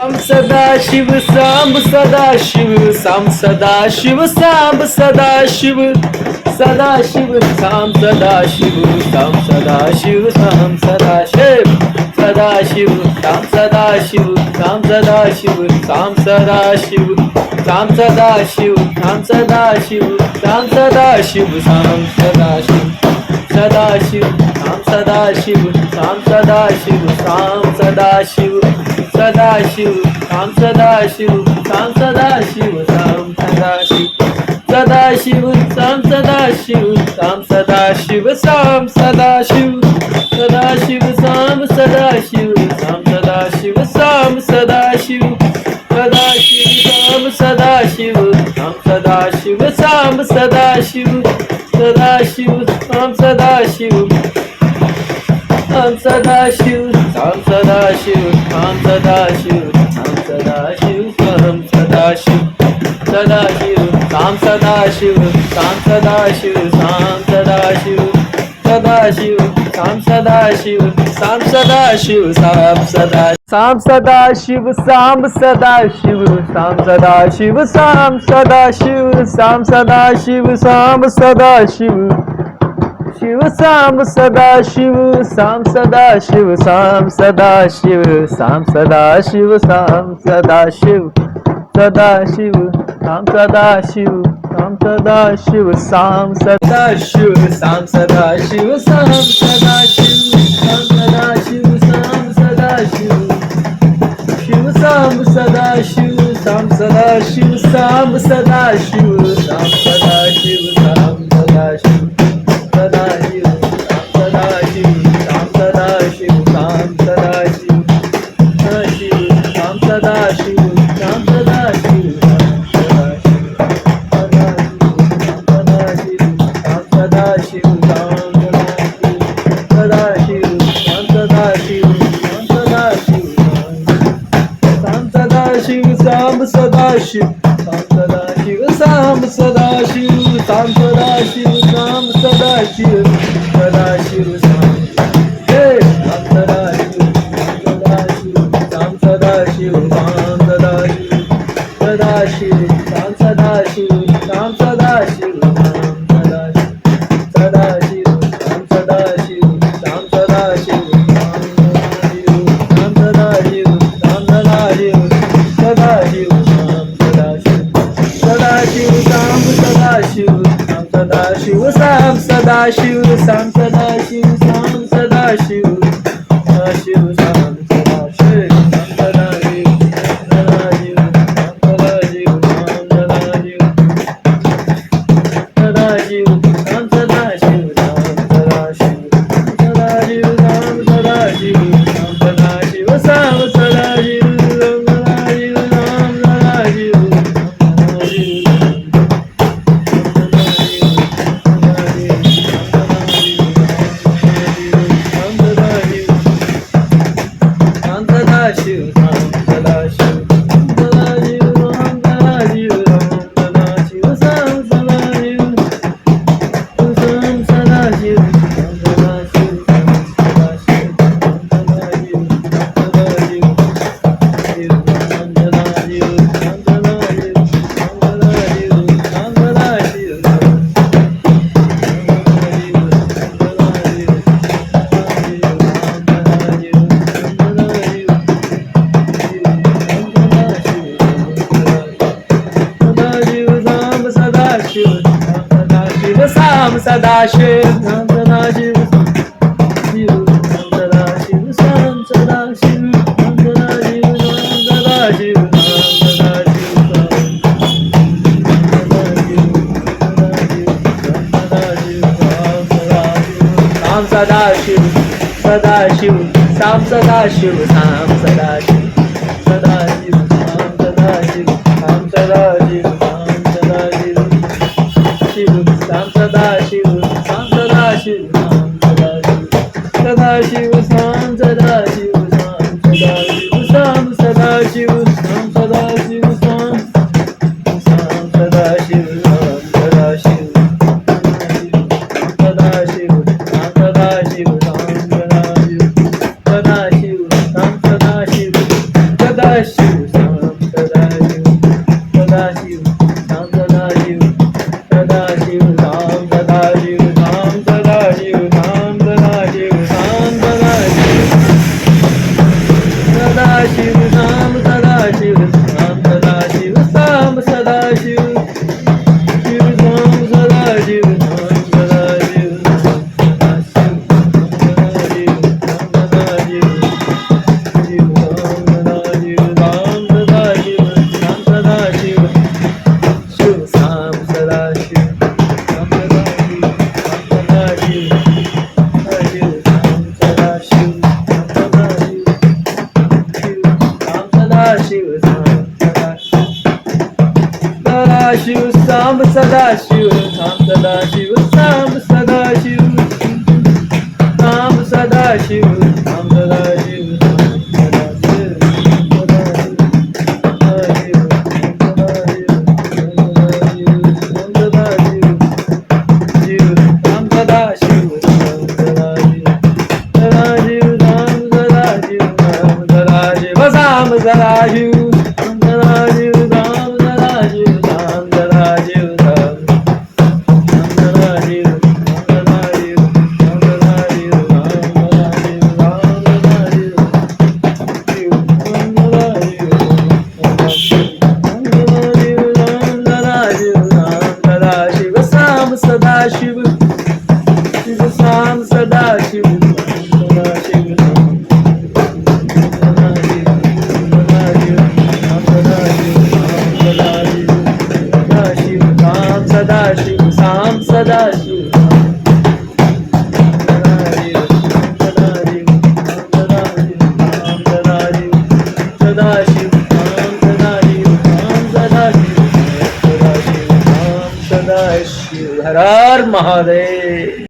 Samb Sadashiv Samb Sadashiv Samb Sadashiv Samb Sadashiv Sadashiv Samb Sadashiv Samb Sadashiv Samb Sadashiv Sadashiv Samb Sadashiv Samb Sadashiv Samb Sadashiv Samb Sadashiv Samb Sadashiv Samb Sadashiv Samb Sadashiv Sadashiv Samb Sadashiv Samb Sadashiv Samb Sadashiv Sadashiv Samb Sadashiv Samb Sadashiv Samb Sadashiv Sadashiv Samb Sadashiv Sadashiv Samb Sadashiv Samb Sadashiv Samb Sadashiv Sadashiv Samb Sadashiv Samb Sadashiv Samb Sadashiv Sadashiv Samb Sadashiv Samb Sadashiv Samb Sadashiv Samb Sadashiv Samb Sadashiv Samb Sadashiv Sadashiv Samb Sadashiv Samb Sadashiv Samb Sadashiv Sadashiv Samb Sadashiv Samb Sadashiv Samb Sadashiv Samb Sadashiv Samb Sadashiv Samb Sadashiv Samb Sadashiv Samb Sadashiv Shiv Samb Sadashiv Samb Sadashiv Samb Sadashiv Samb Sadashiv Samb Sadashiv Sadashiv Samb Sadashiv Samb Sadashiv Samb Sadashiv Samb Sadashiv Samb Sadashiv Samb Sadashiv Samb Sadashiv Shiv Samb Sadashiv Samb Sadashiv Samb Sadashiv Samb Sadashiv Samb Sadashiv Sadashiv Samb Sadashiv Samb Sadashiv Samb Sadashiv Samb Sadashiv Samb Sadashiv Samb Sadashiv Samb Sadashiv Samb Sadashiv Samb Sadashiv Sadashiv Samb Sadashiv Samb Sadashiv Sadashiv Samb Sadashiv Samb Sadashiv Sadashiv Samb Sadashiv Samb Sadashiv Samb Sadashiv Samb Sadashiv Sadashiv Sadashiv Samb Sadashiv Samb Sadashiv Samb Sadashiv Samb Sadashiv Samb Sadashiv Sadashiv Samb Sadashiv Samb Sadashiv Sadashiv Samb Sadashiv Sadashiv Samb Sadashiv Samb Sadashiv Samb Sadashiv Sam Sadashiv, Sam Sadashiv, Sam Sadashiv, Sam Sadashiv, Sam Sadashiv, Sam Sadashiv, Sadashiv, Sam Sadashiv, Sam Sadashiv, Sadashiv, Sam Sadashiv, Sam Sadashiv, Sam Sadashiv, Sam Sadashiv, Sam Sadashiv, Sadashiv, Sam Sadashiv, Sam Sadashiv, Sam Sadashiv, Sam Sadashiv, Sam Sadashiv, Sadashiv, Sadashiv, Sam Sadashiv, Sadashiv, Sadashiv, Sam Sadashiv, Sadashiv, Sadashiv, Sadashiv Sadashiv Samb Sadashiv Samb Sadashiv Samb Sadashiv Samb Sadashiv Samb Sadashiv Sadaşiv, Shiv Sam Sadaşiv, Sadaşiv, Sadaşiv, Sam Sadaşiv, her her Mahadev.